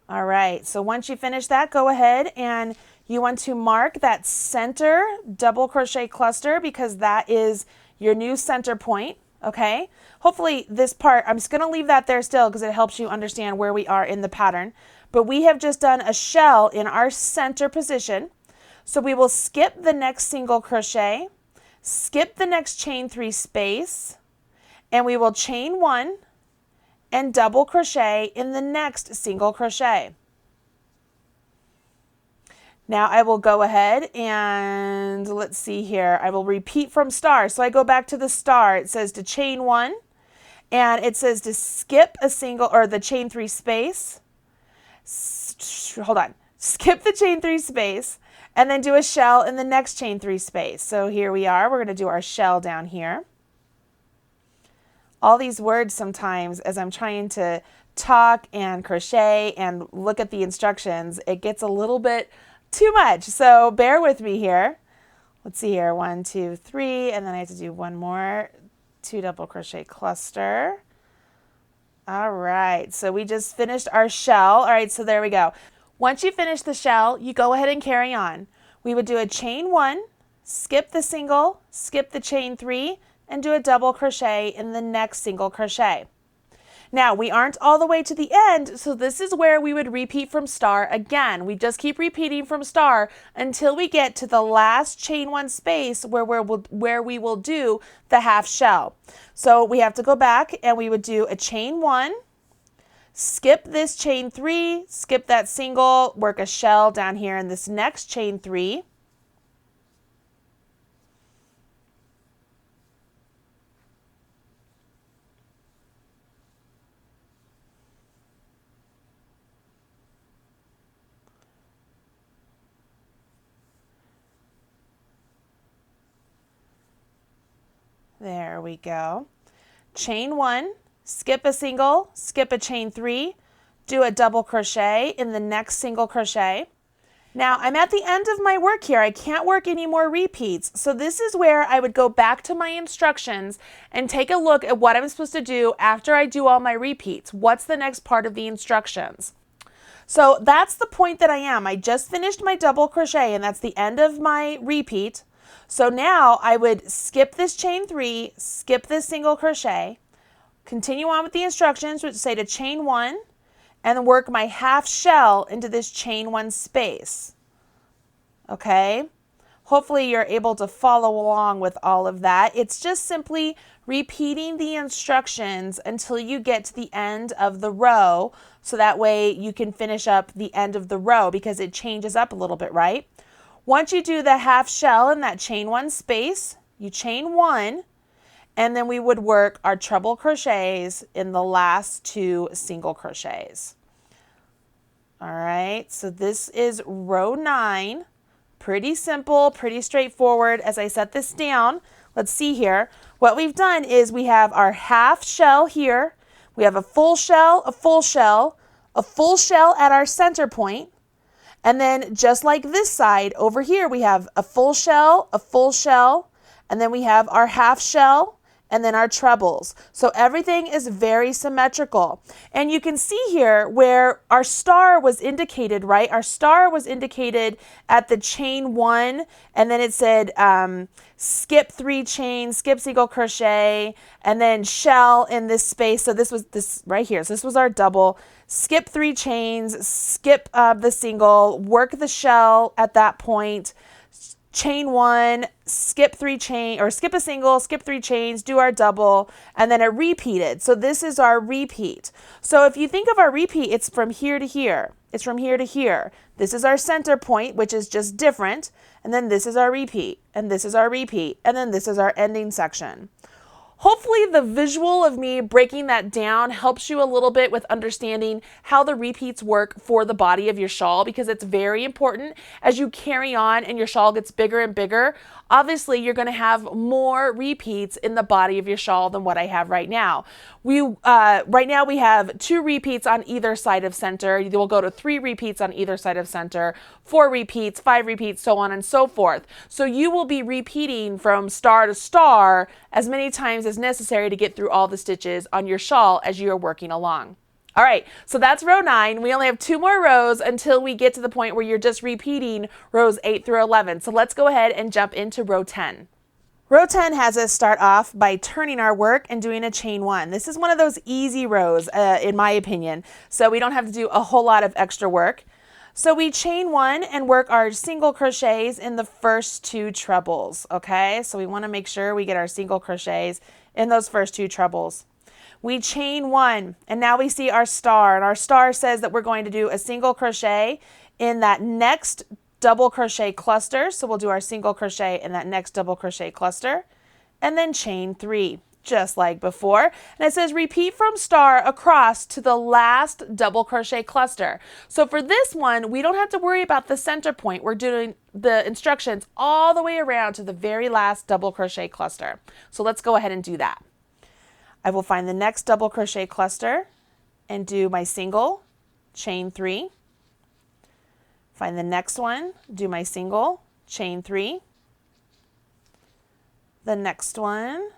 All right, so once you finish that, go ahead and you want to mark that center double crochet cluster because that is your new center point, okay? Hopefully this part, I'm just gonna leave that there still because it helps you understand where we are in the pattern. But we have just done a shell in our center position. So we will skip the next single crochet, skip the next chain 3 space, and we will chain 1 and double crochet in the next single crochet. Now I will go ahead and let's see here. I will repeat from star. So I go back to the star. It says to chain 1, and it says to skip a single or the chain 3 space. Hold on. Skip the chain 3 space and then do a shell in the next chain 3 space. So here we are. We're going to do our shell down here. All these words sometimes as I'm trying to talk and crochet and look at the instructions, it gets a little bit too much. So bear with me here. Let's see here. 1, 2, 3, and then I have to do one more. 2 double crochet cluster. All right, so we just finished our shell. All right, so there we go. Once you finish the shell, you go ahead and carry on. We would do a chain 1, skip the single, skip the chain 3, and do a double crochet in the next single crochet. Now, we aren't all the way to the end, so this is where we would repeat from star again. We just keep repeating from star until we get to the last chain 1 space where we will do the half shell. So we have to go back and we would do a chain 1, skip this chain 3, skip that single, work a shell down here in this next chain 3. There we go. Chain 1, skip a single, skip a chain 3, do a double crochet in the next single crochet. Now I'm at the end of my work here. I can't work any more repeats. So this is where I would go back to my instructions and take a look at what I'm supposed to do after I do all my repeats. What's the next part of the instructions? So that's the point that I am. I just finished my double crochet and that's the end of my repeat. So now I would skip this chain 3, skip this single crochet, continue on with the instructions, which say to chain 1, and work my half shell into this chain 1 space. Okay? Hopefully you're able to follow along with all of that. It's just simply repeating the instructions until you get to the end of the row, so that way you can finish up the end of the row because it changes up a little bit, right? Once you do the half shell in that chain 1 space, you chain 1, and then we would work our treble crochets in the last 2 single crochets. All right, so this is row 9. Pretty simple, pretty straightforward. As I set this down, let's see here. What we've done is we have our half shell here. We have a full shell, a full shell, a full shell at our center point. And then just like this side over here, we have a full shell, and then we have our half shell, and then our trebles. So everything is very symmetrical. And you can see here where our star was indicated, right? Our star was indicated at the chain 1, and then it said skip 3 chains, skip single crochet, and then shell in this space. So this was this right here. So this was our double. Skip 3 chains, skip the single, work the shell at that point, chain 1, skip 3 chain, or skip a single, skip 3 chains, do our double, and then it repeated. So this is our repeat. So if you think of our repeat, it's from here to here. It's from here to here. This is our center point, which is just different. And then this is our repeat, and this is our repeat, and then this is our ending section. Hopefully the visual of me breaking that down helps you a little bit with understanding how the repeats work for the body of your shawl, because it's very important as you carry on and your shawl gets bigger and bigger. Obviously, you're going to have more repeats in the body of your shawl than what I have right now. Right now we have 2 repeats on either side of center. We'll go to 3 repeats on either side of center, 4 repeats, 5 repeats, so on and so forth. So you will be repeating from star to star as many times as necessary to get through all the stitches on your shawl as you are working along. All right, so that's row 9. We only have 2 more rows until we get to the point where you're just repeating rows 8 through 11. So let's go ahead and jump into row 10. Row 10 has us start off by turning our work and doing a chain 1. This is one of those easy rows, in my opinion, so we don't have to do a whole lot of extra work. So we chain 1 and work our single crochets in the first 2 trebles, okay? So we want to make sure we get our single crochets in those first 2 trebles. We chain 1 and now we see our star, and our star says that we're going to do a single crochet in that next double crochet cluster. So we'll do our single crochet in that next double crochet cluster and then chain 3. Just like before. And it says repeat from star across to the last double crochet cluster. So for this one, we don't have to worry about the center point. We're doing the instructions all the way around to the very last double crochet cluster. So let's go ahead and do that. I will find the next double crochet cluster and do my single, chain 3. Find the next one, do my single, chain 3. The next one,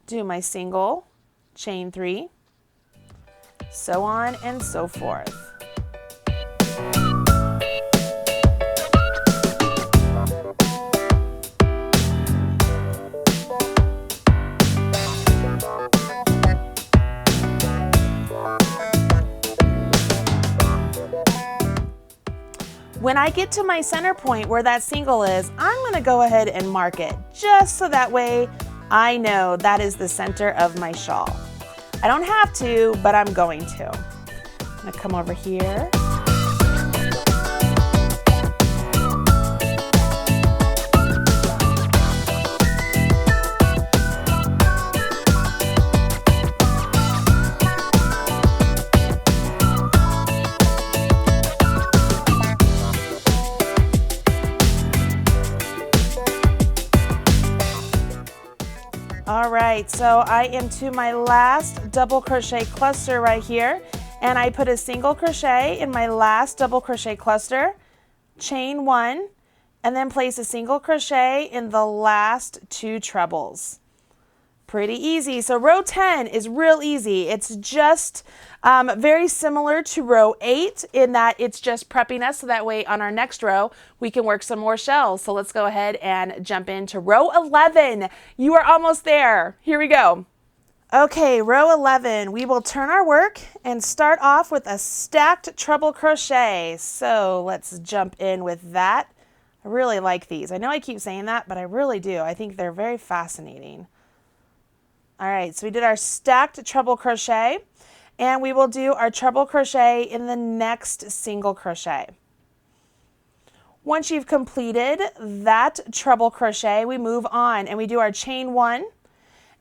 do my single, chain 3, so on and so forth. When I get to my center point where that single is, I'm going to go ahead and mark it just so that way I know that is the center of my shawl. I don't have to, but I'm going to. I'm going to come over here. All right, so I am to my last double crochet cluster right here, and I put a single crochet in my last double crochet cluster, chain 1, and then place a single crochet in the last 2 trebles. Pretty easy. So row 10 is real easy. It's just very similar to row 8 in that it's just prepping us so that way on our next row we can work some more shells. So let's go ahead and jump into row 11. You are almost there. Here we go. Okay, row 11, we will turn our work and start off with a stacked treble crochet. So let's jump in with that. I really like these. I know I keep saying that, but I really do. I think they're very fascinating. All right, so we did our stacked treble crochet, and we will do our treble crochet in the next single crochet. Once you've completed that treble crochet, we move on and we do our chain 1,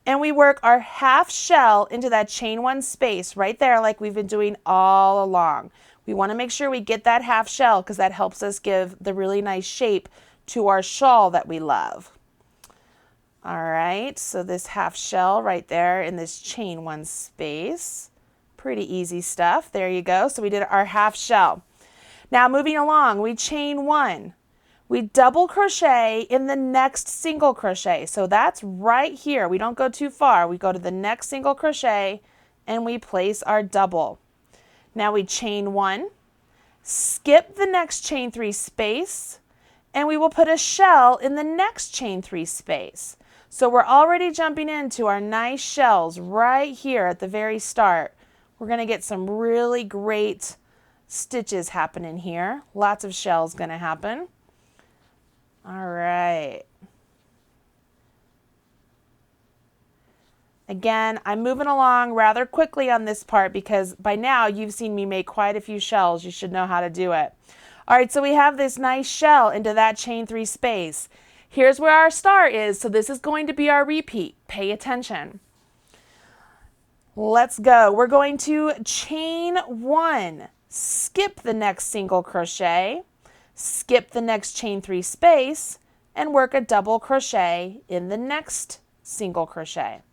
and we work our half shell into that chain 1 space right there like we've been doing all along. We want to make sure we get that half shell because that helps us give the really nice shape to our shawl that we love. All right, so this half shell right there in this chain 1 space. Pretty easy stuff. There you go. So we did our half shell. Now moving along, we chain 1. We double crochet in the next single crochet. So that's right here. We don't go too far. We go to the next single crochet and we place our double. Now we chain 1, skip the next chain 3 space, and we will put a shell in the next chain 3 space. So we're already jumping into our nice shells right here at the very start. We're going to get some really great stitches happening here. Lots of shells going to happen. All right. Again, I'm moving along rather quickly on this part because by now you've seen me make quite a few shells. You should know how to do it. All right, so we have this nice shell into that chain 3 space. Here's where our star is, so this is going to be our repeat. Pay attention. Let's go. We're going to chain 1, skip the next single crochet, skip the next chain 3 space, and work a double crochet in the next single crochet.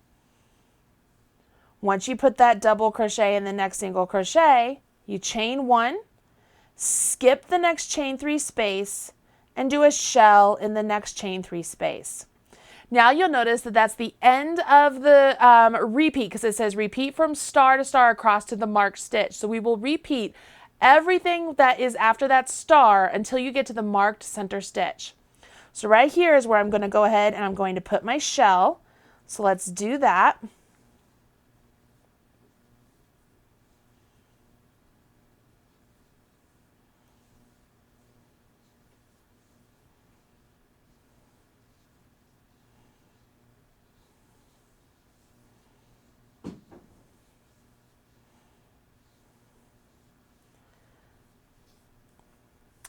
Once you put that double crochet in the next single crochet, you chain 1, skip the next chain 3 space, and do a shell in the next chain 3 space. Now you'll notice that that's the end of the repeat because it says repeat from star to star across to the marked stitch. So we will repeat everything that is after that star until you get to the marked center stitch. So right here is where I'm going to go ahead and I'm going to put my shell. So let's do that.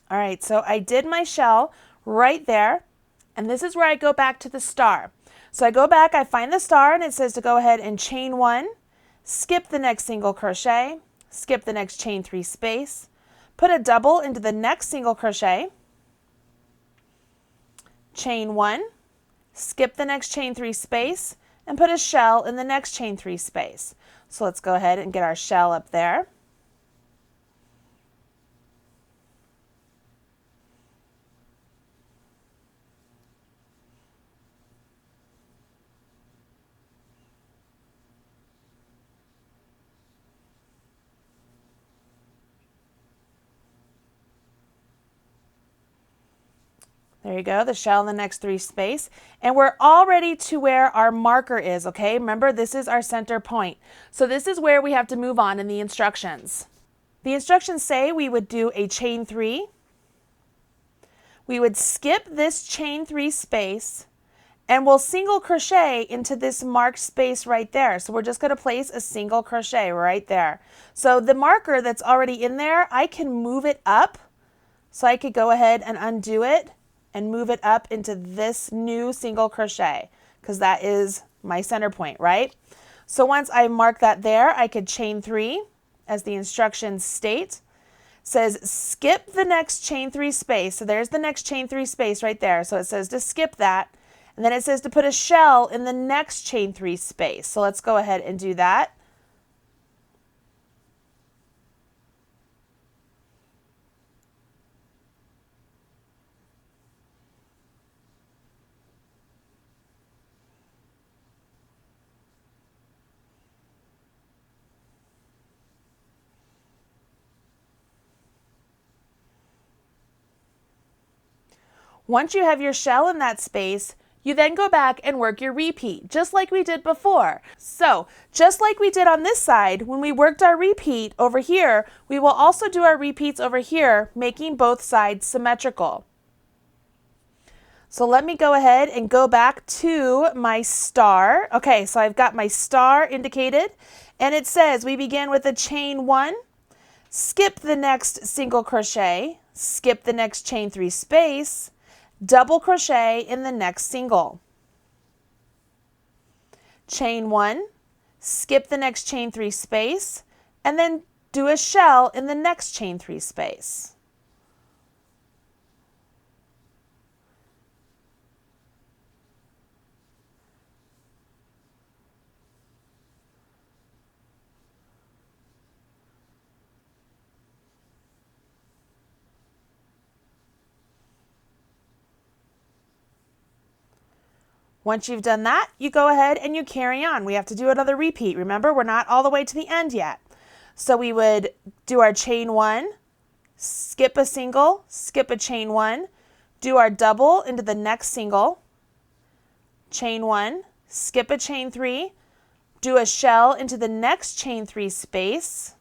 All right, so I did my shell right there, and this is where I go back to the star. So I go back, I find the star, and it says to go ahead and chain 1, skip the next single crochet, skip the next chain 3 space, put a double into the next single crochet, chain 1, skip the next chain 3 space, and put a shell in the next chain 3 space. So let's go ahead and get our shell up there. There you go, the shell in the next 3 space. And we're all ready to where our marker is, okay? Remember, this is our center point. So this is where we have to move on in the instructions. The instructions say we would do a chain 3. We would skip this chain 3 space, and we'll single crochet into this marked space right there. So we're just going to place a single crochet right there. So the marker that's already in there, I can move it up. So I could go ahead and undo it and move it up into this new single crochet, because that is my center point, right? So once I mark that there, I could chain 3 as the instructions state. It says skip the next chain 3 space. So there's the next chain 3 space right there. So it says to skip that. And then it says to put a shell in the next chain 3 space. So let's go ahead and do that. Once you have your shell in that space, you then go back and work your repeat, just like we did before. So, just like we did on this side, when we worked our repeat over here, we will also do our repeats over here, making both sides symmetrical. So let me go ahead and go back to my star. Okay, so I've got my star indicated, and it says we begin with a chain 1, skip the next single crochet, skip the next chain 3 space, double crochet in the next single. Chain 1, skip the next chain 3 space, and then do a shell in the next chain 3 space. Once you've done that, you go ahead and you carry on. We have to do another repeat. Remember, we're not all the way to the end yet. So we would do our chain 1, skip a single, skip a chain 1, do our double into the next single, chain 1, skip a chain 3, do a shell into the next chain 3 space,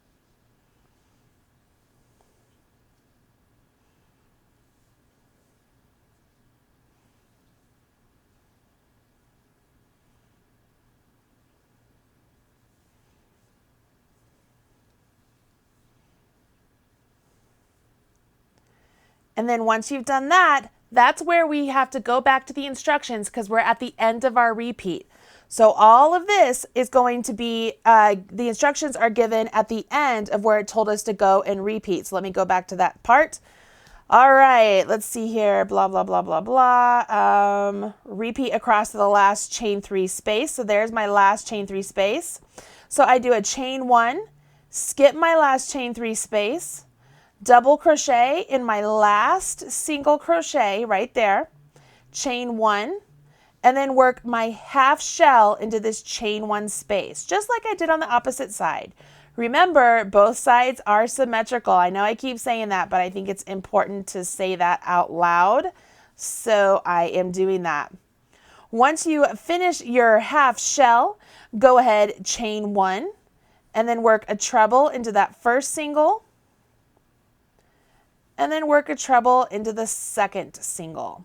and then once you've done that, that's where we have to go back to the instructions because we're at the end of our repeat. So all of this is going to be, the instructions are given at the end of where it told us to go and repeat. So let me go back to that part. All right, let's see here, blah, blah, blah, blah, blah. Repeat across to the last chain 3 space. So there's my last chain 3 space. So I do a chain 1, skip my last chain 3 space, double crochet in my last single crochet right there, chain 1, and then work my half shell into this chain 1 space, just like I did on the opposite side. Remember, both sides are symmetrical. I know I keep saying that, but I think it's important to say that out loud, so I am doing that. Once you finish your half shell, go ahead, chain 1, and then work a treble into that first single, and then work a treble into the second single.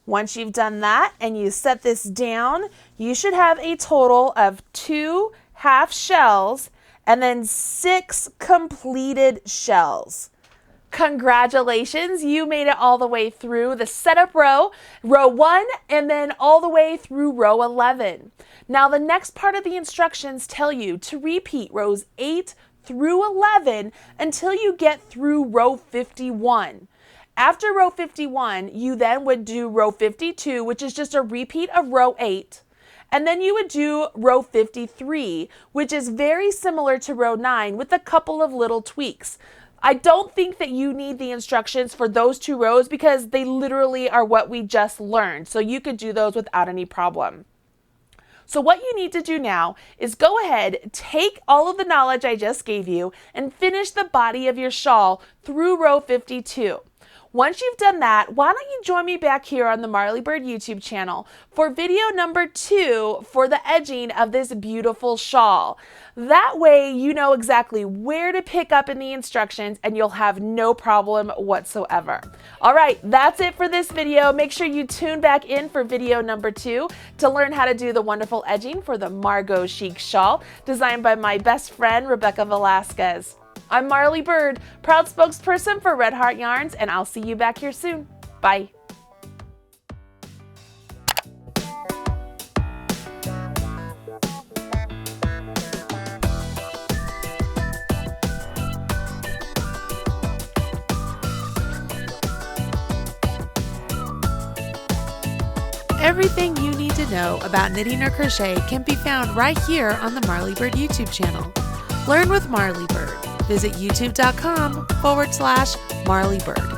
Once you've done that and you set this down, you should have a total of 2 half shells and then 6 completed shells. Congratulations, you made it all the way through the setup row, row 1, and then all the way through row 11. Now the next part of the instructions tell you to repeat rows 8 through 11 until you get through row 51. After row 51, you then would do row 52, which is just a repeat of row 8. And then you would do row 53, which is very similar to row 9 with a couple of little tweaks. I don't think that you need the instructions for those 2 rows because they literally are what we just learned. So you could do those without any problem. So what you need to do now is go ahead, take all of the knowledge I just gave you and finish the body of your shawl through row 52. Once you've done that, why don't you join me back here on the Marley Bird YouTube channel for video number 2 for the edging of this beautiful shawl. That way you know exactly where to pick up in the instructions and you'll have no problem whatsoever. All right, that's it for this video. Make sure you tune back in for video number 2 to learn how to do the wonderful edging for the Margaux Chic Shawl designed by my best friend, Rebecca Velasquez. I'm Marley Bird, proud spokesperson for Red Heart Yarns, and I'll see you back here soon. Bye. Everything you need to know about knitting or crochet can be found right here on the Marley Bird YouTube channel. Learn with Marley Bird. Visit youtube.com/Marley Bird.